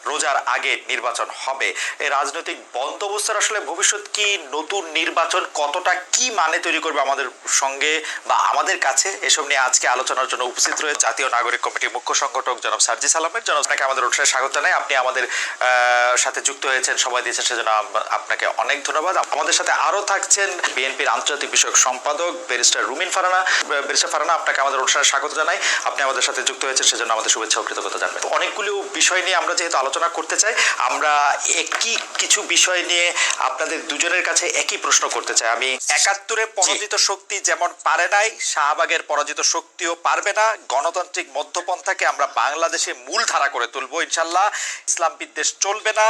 রোজার আগে নির্বাচন হবে। এই রাজনৈতিক বন্দোবস্তের আসলে ভবিষ্যৎ কি, নতুন নির্বাচন কতটা কি মানে তৈরি করবে আমাদের সঙ্গে বা আমাদের কাছে, এসব নিয়ে আজকে আলোচনার জন্য উপস্থিত রয়েছে জাতীয় নাগরিক কমিটির মুখ্য সংগঠক জনাব সার্জিস আলমের। জনাব, আপনাকে আমাদের অনুষ্ঠানে স্বাগত জানাই। আপনি আমাদের সাথে যুক্ত হয়েছেন, সময় দিয়েছেন, সেজন্য আপনাকে অনেক ধন্যবাদ। আমাদের সাথে আরো থাকছেন বিএনপির আন্তর্জাতিক বিষয়ক সম্পাদক ব্যারিস্টার রুমিন ফারহানা। ব্যারিস্টার ফারহানা, আপনাকে আমাদের অনুষ্ঠানে স্বাগত জানাই। আপনি আমাদের সাথে যুক্ত হয়েছেন, সেজন্য আমাদের শুভেচ্ছা ও কৃতজ্ঞতা জানাবেন। অনেকগুলো বিষয় নিয়ে আমরা যেহেতু আলোচনা করতে চাই, আমরা একই কিছু বিষয় নিয়ে আপনাদের দুজনের কাছে একই প্রশ্ন করতে চাই। আমি ৭১-এ পরাজিত শক্তি যেমন পারে নাই, শাহবাগের পরাজিত শক্তিও পারবে না। গণতান্ত্রিক মধ্যপন্থাকে আমরা বাংলাদেশে মূল ধারা করে তুলবো ইনশাল্লাহ। ইসলাম বিদ্বেষ চলবে না,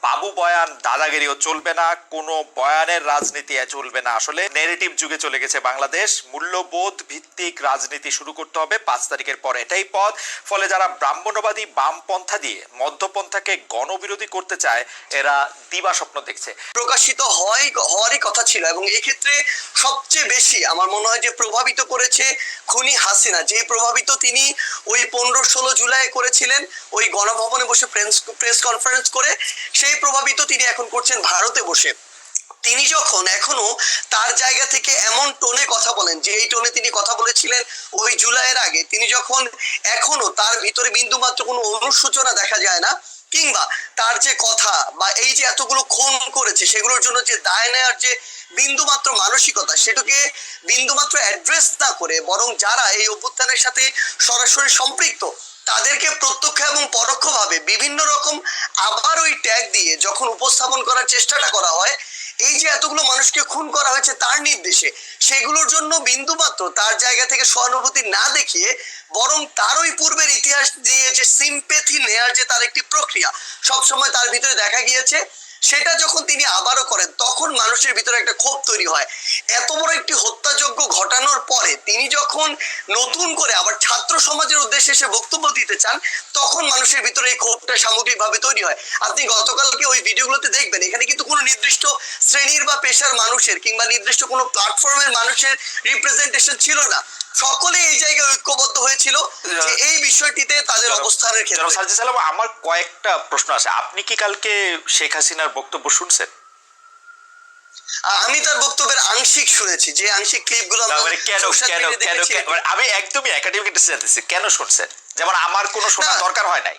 বাবু বয়ান দাদাগিরিও চলবে না, কোনো বয়ানের রাজনীতি চলবে না। আসলে নেগেটিভ যুগে চলে গেছে বাংলাদেশ। মূল্যবোধ ভিত্তিক রাজনীতি শুরু করতে হবে। 5 তারিখের পর এটাই পথ। ফলে যারা ব্রাহ্মণ্যবাদী বামপন্থা দিয়ে মধ্যপন্থাকে গণবিরোধী করতে চায়, এরা দিবা স্বপ্ন দেখছে। প্রকাশিত হওয়ারই কথা ছিল, এবং এক্ষেত্রে সবচেয়ে বেশি আমার মনে হয় যে প্রভাবিত করেছে খুনি হাসিনা। যে প্রভাবিত তিনি ওই 15-16 জুলাই করেছিলেন, ওই গণভবনে বসে প্রেস কনফারেন্স করে, সেই প্রভাবিত তিনি এখন করছেন ভারতে বসে। তিনি যখন এখনো তার জায়গা থেকে এমন টোনে কথা বলেন, যে এই টোনে তিনি কথা বলেছিলেন ওই জুলাইয়ের আগে, তিনি যখন এখনো তার ভিতরে বিন্দুমাত্র কোনো অনুশোচনা দেখা যায় না, কিংবা তার যে কথা বা এই যে এতগুলো খুন করেছে সেগুলোর জন্য যে দায় নেওয়ার যে বিন্দুমাত্র মানসিকতা, সেটাকে বিন্দুমাত্র অ্যাড্রেস না করে, বরং যারা এই অভ্যুত্থানের সাথে সরাসরি সম্পৃক্ত তাদেরকে প্রত্যক্ষ এবং পরোক্ষভাবে বিভিন্ন রকম আবার ওই ট্যাগ দিয়ে যখন উপস্থাপন করার চেষ্টাটা করা হয়, এই যে এতগুলো মানুষকে খুন করা হয়েছে তার নির্দেশে, সেগুলোর জন্য বিন্দুমাত্র তার জায়গা থেকে সহানুভূতি না দেখিয়ে, বরং তার ওই পূর্বের ইতিহাস দিয়ে যে সিম্পেথি নেয়ার যে তার একটি প্রক্রিয়া সবসময় তার ভিতরে দেখা গিয়েছে, সেটা যখন তিনি আবারও করেন, তখন মানুষের ভিতরে একটা ক্ষোভ তৈরি হয়। এত বড় একটি হত্যাযজ্ঞ ঘটানোর পরে তিনি যখন নতুন করে আবার ছাত্র সমাজের উদ্দেশ্যে এসে বক্তব্য দিতে চান, তখন মানুষের ভিতরে এই ক্ষোভটা সামগ্রিকভাবে তৈরি হয়। আপনি গতকালকে ওই ভিডিওগুলোতে দেখবেন, এখানে কিন্তু কোনো নির্দিষ্ট শ্রেণীর বা পেশার মানুষের কিংবা নির্দিষ্ট কোনো প্ল্যাটফর্মের মানুষের রিপ্রেজেন্টেশন ছিল না। সকলে এই জায়গায় ঐক্যবদ্ধ হয়েছিল যে এই বিষয়টিতে তাদের অবস্থানের ক্ষেত্রে। সার্জিস আলম, আমার কয়েকটা প্রশ্ন আছে। আপনি কি কালকে শেখ হাসিনার বক্তব্য শুনছেন? আমি তার বক্তব্যের আংশিক শুনেছি, যে আংশিক ক্লিপগুলো আমি একদমই একাডেমিক একটা জানতেছি, কেন শুনছেন? যেমন আমার কোনো শোনার দরকার হয় নাই,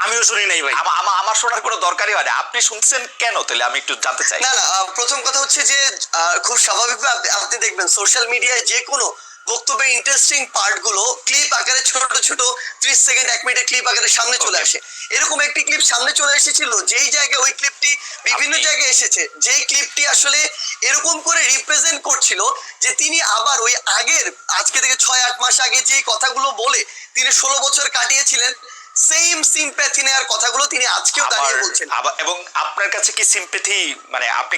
আমিও শুনি নাই ভাই, আমার শোনার কোনো দরকারই হয় না। আপনি শুনছেন কেন? তাহলে আমি একটু জানতে চাই। না, প্রথম কথা হচ্ছে যে খুব স্বাভাবিকভাবে আপনি দেখবেন সোশ্যাল মিডিয়ায় যে কোনো বক্তব্যের ইন্টারেস্টিং পার্ট গুলো ক্লিপ আকারে ছোট ছোট 30 সেকেন্ড 1 মিনিটের ক্লিপ আকারে সামনে চলে আসে। এরকম একটি ক্লিপ সামনে চলে এসেছিল, যেই জায়গায় ওই ক্লিপটি বিভিন্ন জায়গায় এসেছে, যেই ক্লিপটি আসলে এরকম করে রিপ্রেজেন্ট করছিল যে তিনি আবার ওই আগের, আজকে থেকে 6-8 মাস আগে যেই কথাগুলো বলে তিনি 16 বছর কাটিয়েছিলেন, সেম সিম্প্যাথি নেওয়ার কথাগুলো তিনি আজকেও দাঁড়িয়ে বলছেন। এবং আপনার কাছে কি সিম্প্যাথি, মানে আপনি